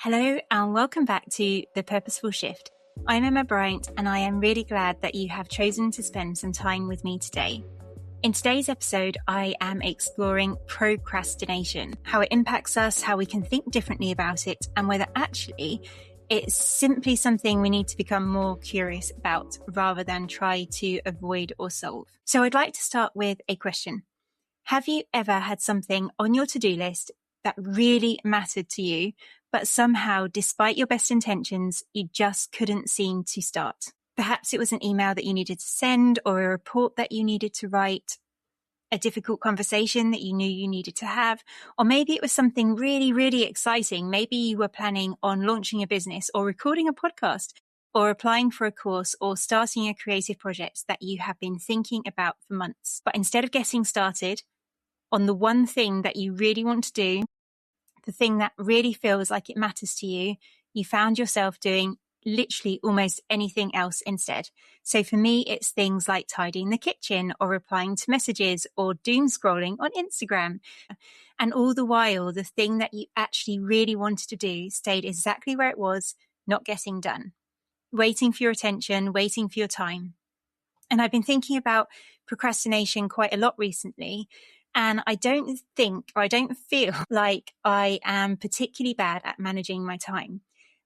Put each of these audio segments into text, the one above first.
Hello and welcome back to The Purposeful Shift. I'm Emma Bryant and I am really glad that you have chosen to spend some time with me today. In today's episode, I am exploring procrastination, how it impacts us, how we can think differently about it, and whether actually it's simply something we need to become more curious about rather than try to avoid or solve. So I'd like to start with a question. Have you ever had something on your to-do list that really mattered to you, but somehow, despite your best intentions, you just couldn't seem to start? Perhaps it was an email that you needed to send, or a report that you needed to write, a difficult conversation that you knew you needed to have, or maybe it was something really, really exciting. Maybe you were planning on launching a business or recording a podcast or applying for a course or starting a creative project that you have been thinking about for months. But instead of getting started on the one thing that you really want to do, the thing that really feels like it matters to you, you found yourself doing literally almost anything else instead. So for me, it's things like tidying the kitchen or replying to messages or doom scrolling on Instagram. And all the while, the thing that you actually really wanted to do stayed exactly where it was, not getting done, waiting for your attention, waiting for your time. And I've been thinking about procrastination quite a lot recently. And I don't feel like I am particularly bad at managing my time,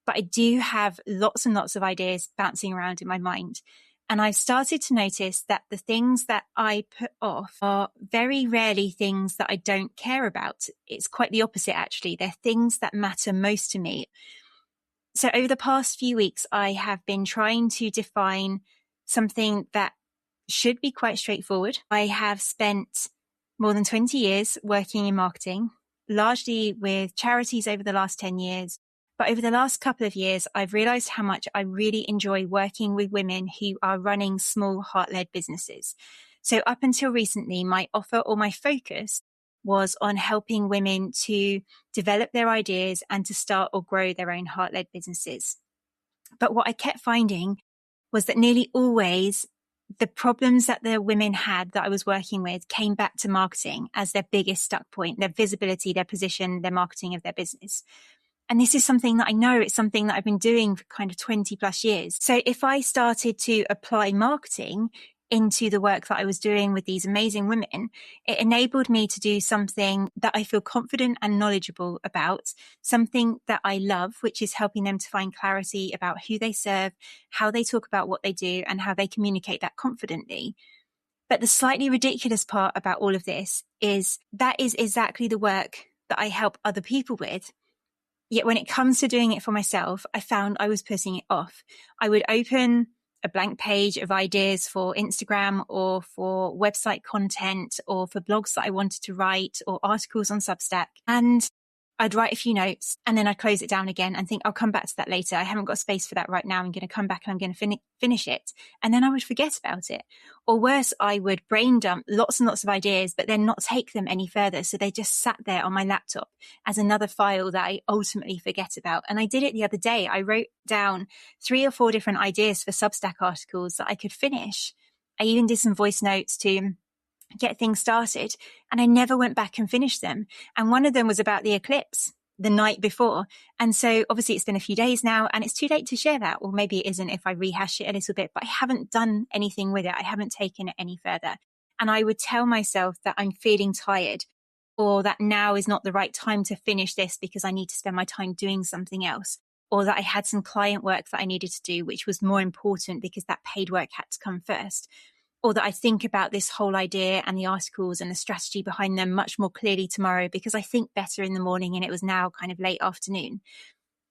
but I do have lots and lots of ideas bouncing around in my mind. And I've started to notice that the things that I put off are very rarely things that I don't care about. It's quite the opposite, actually. They're things that matter most to me. So over the past few weeks, I have been trying to define something that should be quite straightforward. I have spent more than 20 years working in marketing, largely with charities over the last 10 years. But over the last couple of years, I've realized how much I really enjoy working with women who are running small heart-led businesses. So up until recently, my offer or my focus was on helping women to develop their ideas and to start or grow their own heart-led businesses. But what I kept finding was that nearly always the problems that the women had that I was working with came back to marketing as their biggest stuck point, their visibility, their position, their marketing of their business. And this is something that I know, it's something that I've been doing for kind of 20 plus years. So if I started to apply marketing into the work that I was doing with these amazing women, it enabled me to do something that I feel confident and knowledgeable about, something that I love, which is helping them to find clarity about who they serve, how they talk about what they do, and how they communicate that confidently. But the slightly ridiculous part about all of this is that is exactly the work that I help other people with. Yet when it comes to doing it for myself, I found I was putting it off. I would open a blank page of ideas for Instagram or for website content or for blogs that I wanted to write or articles on Substack. And I'd write a few notes and then I'd close it down again and think, I'll come back to that later. I haven't got space for that right now. I'm going to come back and I'm going to finish it. And then I would forget about it. Or worse, I would brain dump lots and lots of ideas, but then not take them any further. So they just sat there on my laptop as another file that I ultimately forget about. And I did it the other day. I wrote down 3 or 4 different ideas for Substack articles that I could finish. I even did some voice notes to get things started, and I never went back and finished them. And one of them was about the eclipse the night before. And so obviously it's been a few days now and it's too late to share that. Or maybe it isn't if I rehash it a little bit, but I haven't done anything with it. I haven't taken it any further. And I would tell myself that I'm feeling tired or that now is not the right time to finish this because I need to spend my time doing something else. Or that I had some client work that I needed to do, which was more important because that paid work had to come first. Or that I think about this whole idea and the articles and the strategy behind them much more clearly tomorrow because I think better in the morning and it was now kind of late afternoon.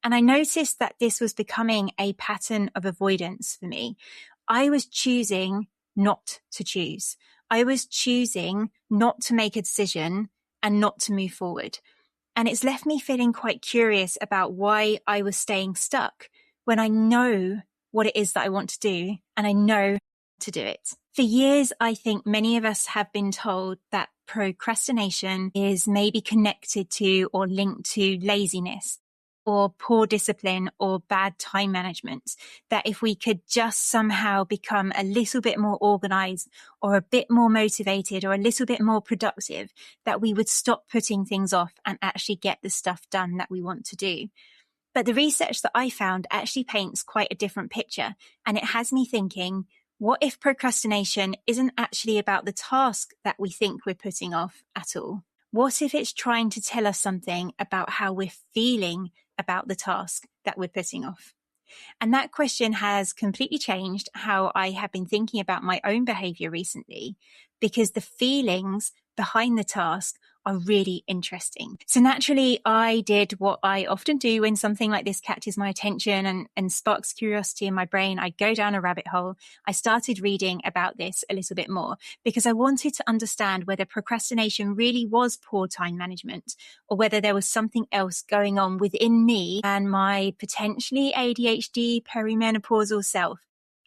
And I noticed that this was becoming a pattern of avoidance for me. I was choosing not to choose. I was choosing not to make a decision and not to move forward. And it's left me feeling quite curious about why I was staying stuck when I know what it is that I want to do and I know to do it. For years, I think many of us have been told that procrastination is maybe connected to or linked to laziness or poor discipline or bad time management, that if we could just somehow become a little bit more organized or a bit more motivated or a little bit more productive, that we would stop putting things off and actually get the stuff done that we want to do. But the research that I found actually paints quite a different picture, and it has me thinking, what if procrastination isn't actually about the task that we think we're putting off at all? What if it's trying to tell us something about how we're feeling about the task that we're putting off? And that question has completely changed how I have been thinking about my own behavior recently, because the feelings behind the task are really interesting. So naturally, I did what I often do when something like this catches my attention and sparks curiosity in my brain. I go down a rabbit hole. I started reading about this a little bit more because I wanted to understand whether procrastination really was poor time management or whether there was something else going on within me and my potentially ADHD perimenopausal self.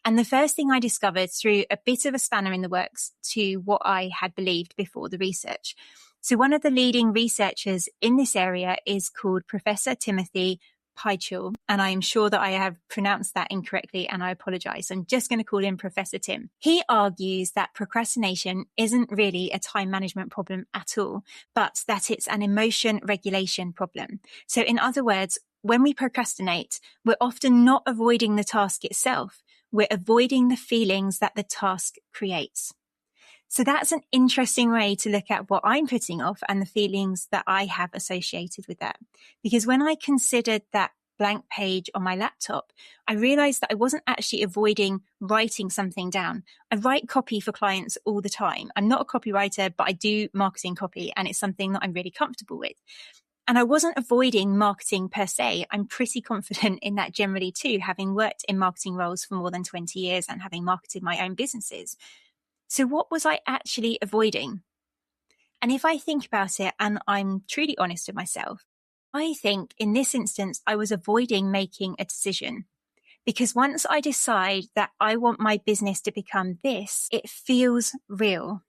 And the first thing I discovered threw a bit of a spanner in the works to what I had believed before the research. So one of the leading researchers in this area is called Professor Timothy Pychyl, and I am sure that I have pronounced that incorrectly, and I apologize. I'm just going to call him Professor Tim. He argues that procrastination isn't really a time management problem at all, but that it's an emotion regulation problem. So in other words, when we procrastinate, we're often not avoiding the task itself. We're avoiding the feelings that the task creates. So that's an interesting way to look at what I'm putting off and the feelings that I have associated with that. Because when I considered that blank page on my laptop, I realized that I wasn't actually avoiding writing something down. I write copy for clients all the time. I'm not a copywriter, but I do marketing copy, and it's something that I'm really comfortable with. And I wasn't avoiding marketing per se. I'm pretty confident in that generally too, having worked in marketing roles for more than 20 years and having marketed my own businesses. So what was I actually avoiding? And if I think about it, and I'm truly honest with myself, I think in this instance, I was avoiding making a decision. Because once I decide that I want my business to become this, it feels real.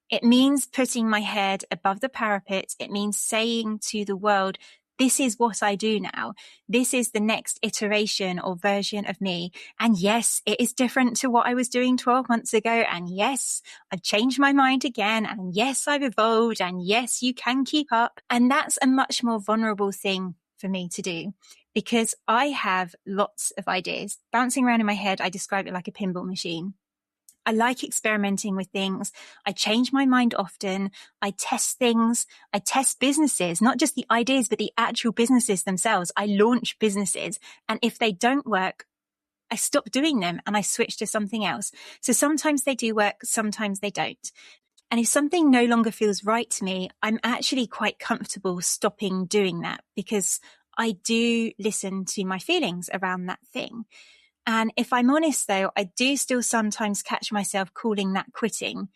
It means putting my head above the parapet. It means saying to the world, this is what I do now. This is the next iteration or version of me. And yes, it is different to what I was doing 12 months ago. And yes, I've changed my mind again. And yes, I've evolved. And yes, you can keep up. And that's a much more vulnerable thing for me to do because I have lots of ideas bouncing around in my head. I describe it like a pinball machine. I like experimenting with things. I change my mind often. I test things. I test businesses, not just the ideas, but the actual businesses themselves. I launch businesses. And if they don't work, I stop doing them and I switch to something else. So sometimes they do work, sometimes they don't. And if something no longer feels right to me, I'm actually quite comfortable stopping doing that because I do listen to my feelings around that thing. And if I'm honest, though, I do still sometimes catch myself calling that quitting,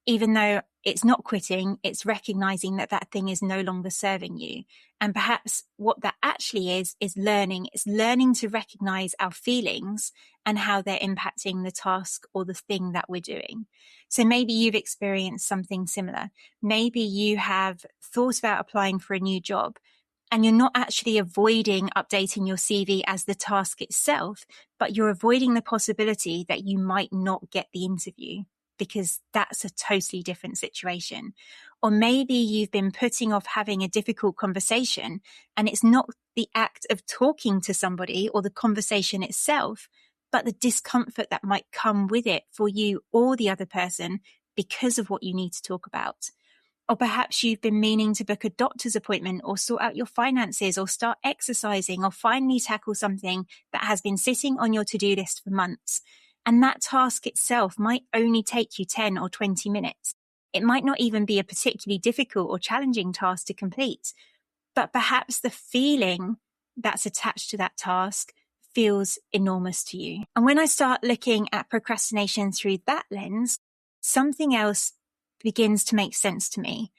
even though it's not quitting, it's recognizing that that thing is no longer serving you. And perhaps what that actually is learning. It's learning to recognize our feelings and how they're impacting the task or the thing that we're doing. So maybe you've experienced something similar. Maybe you have thought about applying for a new job, and you're not actually avoiding updating your CV as the task itself, but you're avoiding the possibility that you might not get the interview because that's a totally different situation. Or maybe you've been putting off having a difficult conversation and it's not the act of talking to somebody or the conversation itself, but the discomfort that might come with it for you or the other person because of what you need to talk about. Or perhaps you've been meaning to book a doctor's appointment or sort out your finances or start exercising or finally tackle something that has been sitting on your to-do list for months. And that task itself might only take you 10 or 20 minutes. It might not even be a particularly difficult or challenging task to complete, but perhaps the feeling that's attached to that task feels enormous to you. And when I start looking at procrastination through that lens, something else begins to make sense to me.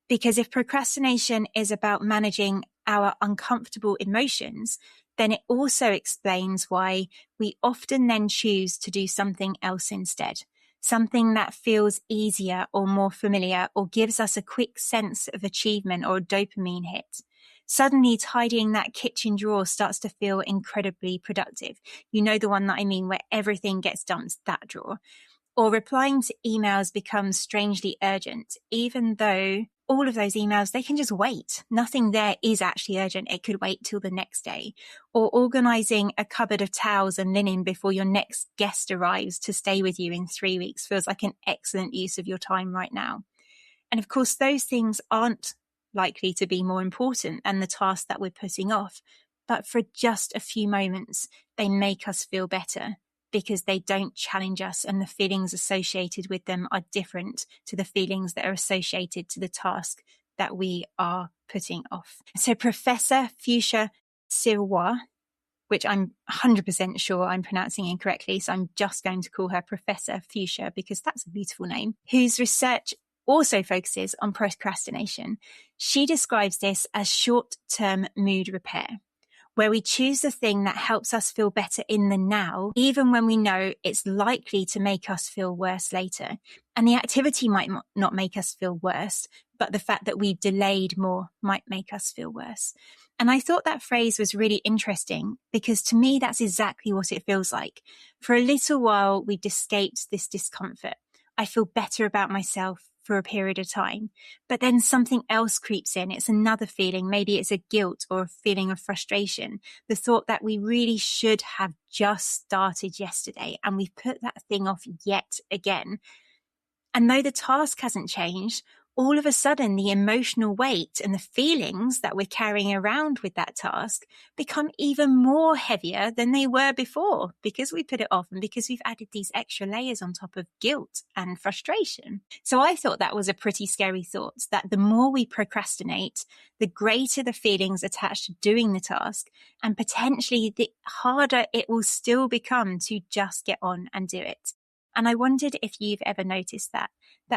Because if procrastination is about managing our uncomfortable emotions, then it also explains why we often then choose to do something else instead. Something that feels easier or more familiar or gives us a quick sense of achievement or a dopamine hit. Suddenly tidying that kitchen drawer starts to feel incredibly productive. You know the one that I mean, where everything gets dumped, that drawer. Or replying to emails becomes strangely urgent, even though all of those emails, they can just wait. Nothing there is actually urgent. It could wait till the next day. Or organising a cupboard of towels and linen before your next guest arrives to stay with you in 3 weeks feels like an excellent use of your time right now. And of course, those things aren't likely to be more important than the task that we're putting off. But for just a few moments, they make us feel better because they don't challenge us, and the feelings associated with them are different to the feelings that are associated to the task that we are putting off. So Professor Fuschia Sirois, which I'm 100% sure I'm pronouncing incorrectly, so I'm just going to call her Professor Fuschia because that's a beautiful name, whose research also focuses on procrastination. She describes this as short-term mood repair, where we choose the thing that helps us feel better in the now, even when we know it's likely to make us feel worse later. And the activity might not make us feel worse, but the fact that we've delayed more might make us feel worse. And I thought that phrase was really interesting because to me, that's exactly what it feels like. For a little while, we've escaped this discomfort. I feel better about myself for a period of time, but then something else creeps in. It's another feeling. Maybe it's a guilt or a feeling of frustration. The thought that we really should have just started yesterday and we've put that thing off yet again. And though the task hasn't changed, all of a sudden the emotional weight and the feelings that we're carrying around with that task become even more heavier than they were before because we put it off and because we've added these extra layers on top of guilt and frustration. So I thought that was a pretty scary thought, that the more we procrastinate, the greater the feelings attached to doing the task, and potentially the harder it will still become to just get on and do it. And I wondered if you've ever noticed that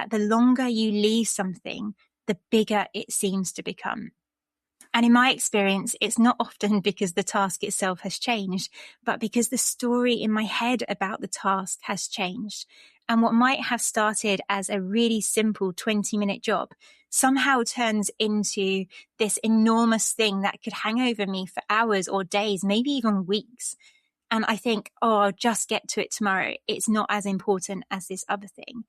the longer you leave something, the bigger it seems to become. And in my experience, it's not often because the task itself has changed, but because the story in my head about the task has changed. And what might have started as a really simple 20-minute job somehow turns into this enormous thing that could hang over me for hours or days, maybe even weeks. And I think, I'll just get to it tomorrow. It's not as important as this other thing.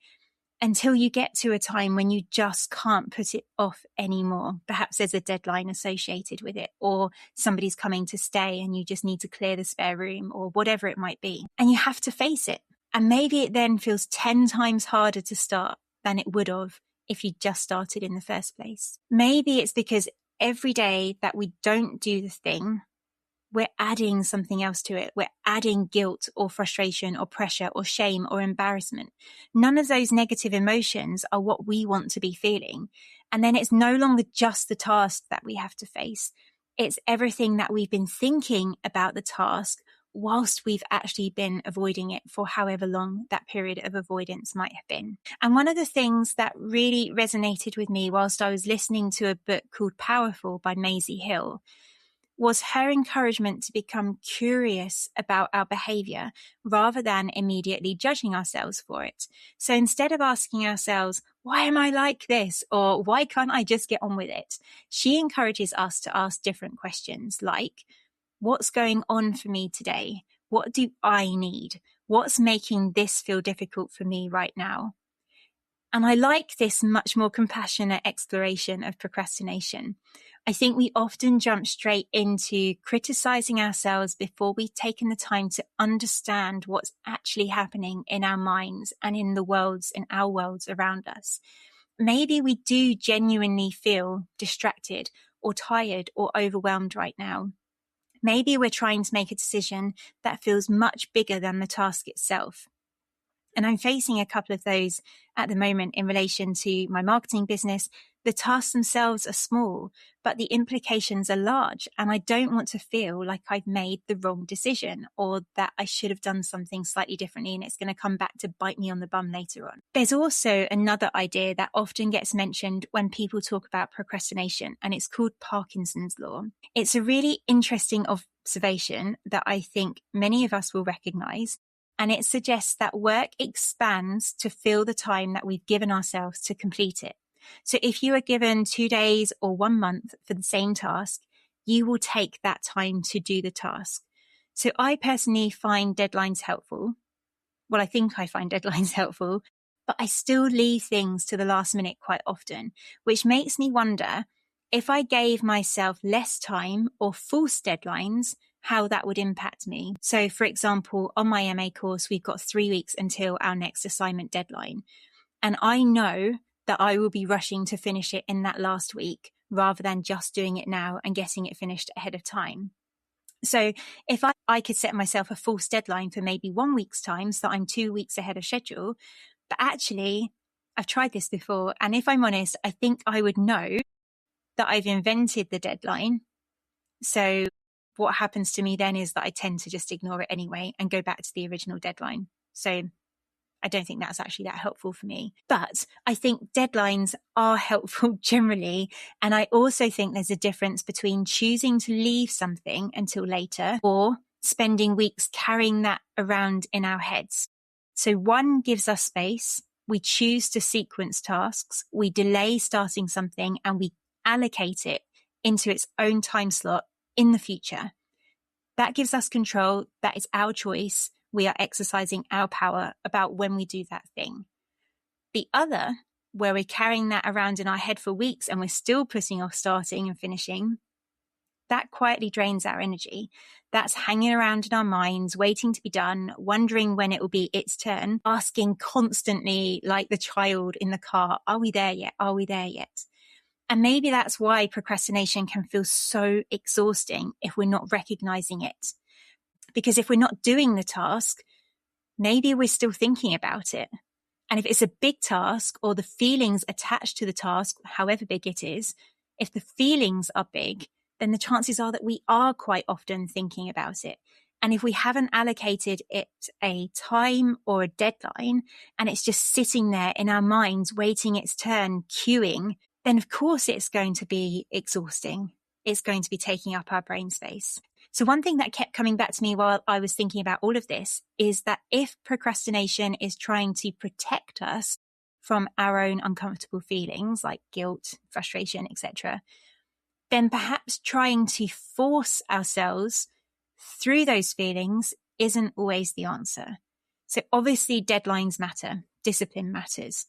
Until you get to a time when you just can't put it off anymore. Perhaps there's a deadline associated with it, or somebody's coming to stay and you just need to clear the spare room, or whatever it might be. And you have to face it. And maybe it then feels 10 times harder to start than it would have if you just started in the first place. Maybe it's because every day that we don't do the thing, we're adding something else to it. We're adding guilt or frustration or pressure or shame or embarrassment. None of those negative emotions are what we want to be feeling. And then it's no longer just the task that we have to face. It's everything that we've been thinking about the task whilst we've actually been avoiding it for however long that period of avoidance might have been. And one of the things that really resonated with me whilst I was listening to a book called Powerful by Maisie Hill was her encouragement to become curious about our behavior rather than immediately judging ourselves for it. So instead of asking ourselves, why am I like this? Or why can't I just get on with it? She encourages us to ask different questions like, what's going on for me today? What do I need? What's making this feel difficult for me right now? And I like this much more compassionate exploration of procrastination. I think we often jump straight into criticizing ourselves before we've taken the time to understand what's actually happening in our minds and in our worlds around us. Maybe we do genuinely feel distracted or tired or overwhelmed right now. Maybe we're trying to make a decision that feels much bigger than the task itself. And I'm facing a couple of those at the moment in relation to my marketing business. The tasks themselves are small, but the implications are large. And I don't want to feel like I've made the wrong decision or that I should have done something slightly differently and it's going to come back to bite me on the bum later on. There's also another idea that often gets mentioned when people talk about procrastination, and it's called Parkinson's law. It's a really interesting observation that I think many of us will recognize. And it suggests that work expands to fill the time that we've given ourselves to complete it. So if you are given 2 days or 1 month for the same task, you will take that time to do the task. So I personally find deadlines helpful. Well, I think I find deadlines helpful but I still leave things to the last minute quite often, which makes me wonder if I gave myself less time or false deadlines, how that would impact me. So for example, on my MA course, we've got 3 weeks until our next assignment deadline. And I know that I will be rushing to finish it in that last week rather than just doing it now and getting it finished ahead of time. So if I could set myself a false deadline for maybe 1 week's time so that I'm 2 weeks ahead of schedule, but actually I've tried this before. And if I'm honest, I think I would know that I've invented the deadline. So what happens to me then is that I tend to just ignore it anyway and go back to the original deadline. So I don't think that's actually that helpful for me. But I think deadlines are helpful generally. And I also think there's a difference between choosing to leave something until later or spending weeks carrying that around in our heads. So one gives us space. We choose to sequence tasks. We delay starting something and we allocate it into its own time slot in the future. That gives us control. That is our choice. We are exercising our power about when we do that thing. The other, where we're carrying that around in our head for weeks and we're still putting off starting and finishing, that quietly drains our energy. That's hanging around in our minds, waiting to be done, wondering when it will be its turn, asking constantly, like the child in the car, are we there yet? Are we there yet? And maybe that's why procrastination can feel so exhausting if we're not recognizing it. Because if we're not doing the task, maybe we're still thinking about it. And if it's a big task or the feelings attached to the task, however big it is, if the feelings are big, then the chances are that we are quite often thinking about it. And if we haven't allocated it a time or a deadline, and it's just sitting there in our minds, waiting its turn, queuing, then of course it's going to be exhausting. It's going to be taking up our brain space. So one thing that kept coming back to me while I was thinking about all of this is that if procrastination is trying to protect us from our own uncomfortable feelings like guilt, frustration, etc., then perhaps trying to force ourselves through those feelings isn't always the answer. So obviously deadlines matter, discipline matters,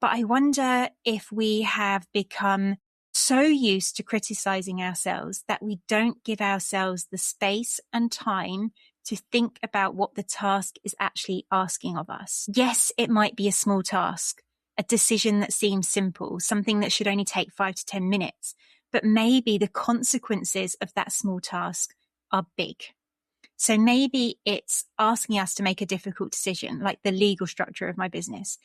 but I wonder if we have become so used to criticizing ourselves that we don't give ourselves the space and time to think about what the task is actually asking of us. Yes, it might be a small task, a decision that seems simple, something that should only take 5 to 10 minutes, but maybe the consequences of that small task are big. So maybe it's asking us to make a difficult decision, like the legal structure of my business,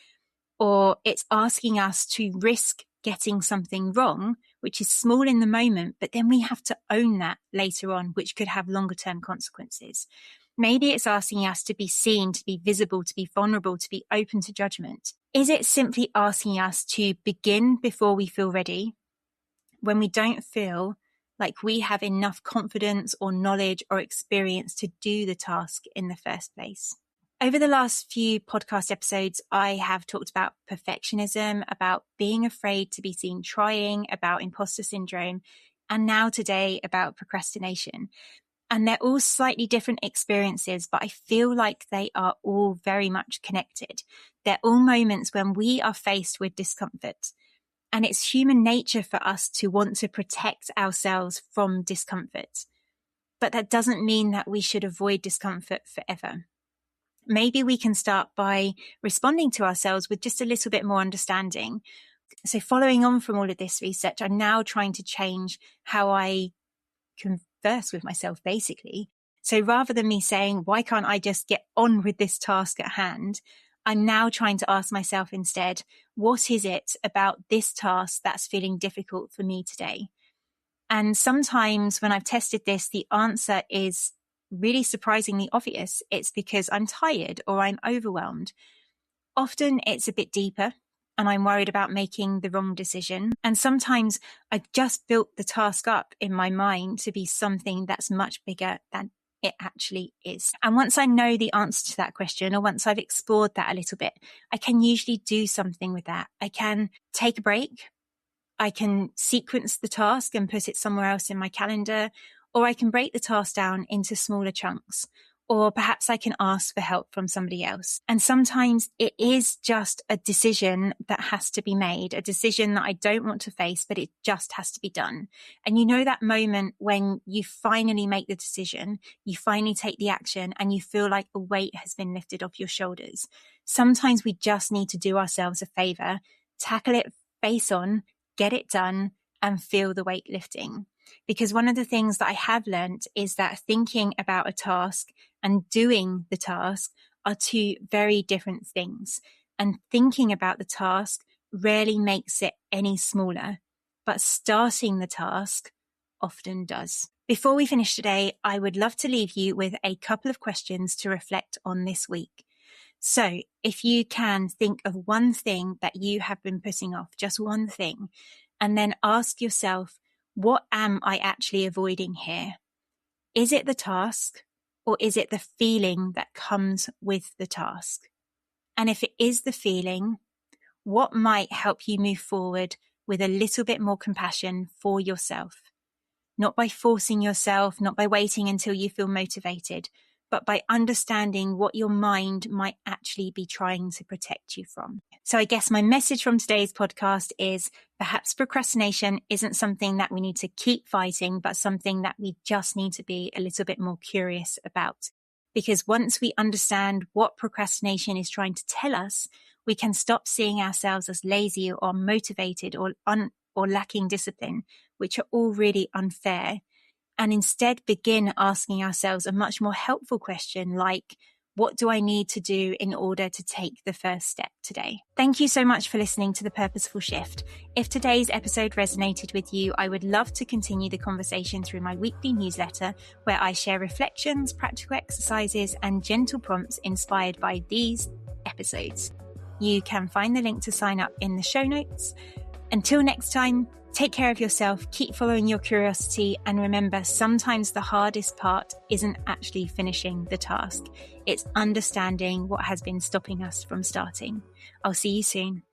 or it's asking us to risk getting something wrong, which is small in the moment, but then we have to own that later on, which could have longer term consequences. Maybe it's asking us to be seen, to be visible, to be vulnerable, to be open to judgment. Is it simply asking us to begin before we feel ready, when we don't feel like we have enough confidence or knowledge or experience to do the task in the first place? Over the last few podcast episodes, I have talked about perfectionism, about being afraid to be seen trying, about imposter syndrome, and now today about procrastination. And they're all slightly different experiences, but I feel like they are all very much connected. They're all moments when we are faced with discomfort. And it's human nature for us to want to protect ourselves from discomfort. But that doesn't mean that we should avoid discomfort forever. Maybe we can start by responding to ourselves with just a little bit more understanding. So following on from all of this research, I'm now trying to change how I converse with myself, basically. So rather than me saying, why can't I just get on with this task at hand? I'm now trying to ask myself instead, what is it about this task that's feeling difficult for me today? And sometimes when I've tested this, the answer is really surprisingly obvious. It's because I'm tired or I'm overwhelmed. Often it's a bit deeper and I'm worried about making the wrong decision. And sometimes I've just built the task up in my mind to be something that's much bigger than it actually is. And once I know the answer to that question, or once I've explored that a little bit, I can usually do something with that. I can take a break. I can sequence the task and put it somewhere else in my calendar, or I can break the task down into smaller chunks, or perhaps I can ask for help from somebody else. And sometimes it is just a decision that has to be made, a decision that I don't want to face, but it just has to be done. And you know that moment when you finally make the decision, you finally take the action, and you feel like a weight has been lifted off your shoulders. Sometimes we just need to do ourselves a favor, tackle it face on, get it done, and feel the weight lifting. Because one of the things that I have learned is that thinking about a task and doing the task are two very different things. And thinking about the task rarely makes it any smaller, but starting the task often does. Before we finish today, I would love to leave you with a couple of questions to reflect on this week. So if you can think of one thing that you have been putting off, just one thing, and then ask yourself, what am I actually avoiding here? Is it the task, or is it the feeling that comes with the task? And if it is the feeling, what might help you move forward with a little bit more compassion for yourself? Not by forcing yourself, not by waiting until you feel motivated, but by understanding what your mind might actually be trying to protect you from. So I guess my message from today's podcast is perhaps procrastination isn't something that we need to keep fighting, but something that we just need to be a little bit more curious about. Because once we understand what procrastination is trying to tell us, we can stop seeing ourselves as lazy or unmotivated or lacking discipline, which are all really unfair. And instead begin asking ourselves a much more helpful question like, what do I need to do in order to take the first step today? Thank you so much for listening to The Purposeful Shift. If today's episode resonated with you, I would love to continue the conversation through my weekly newsletter, where I share reflections, practical exercises, and gentle prompts inspired by these episodes. You can find the link to sign up in the show notes. Until next time, take care of yourself, keep following your curiosity, and remember, sometimes the hardest part isn't actually finishing the task. It's understanding what has been stopping us from starting. I'll see you soon.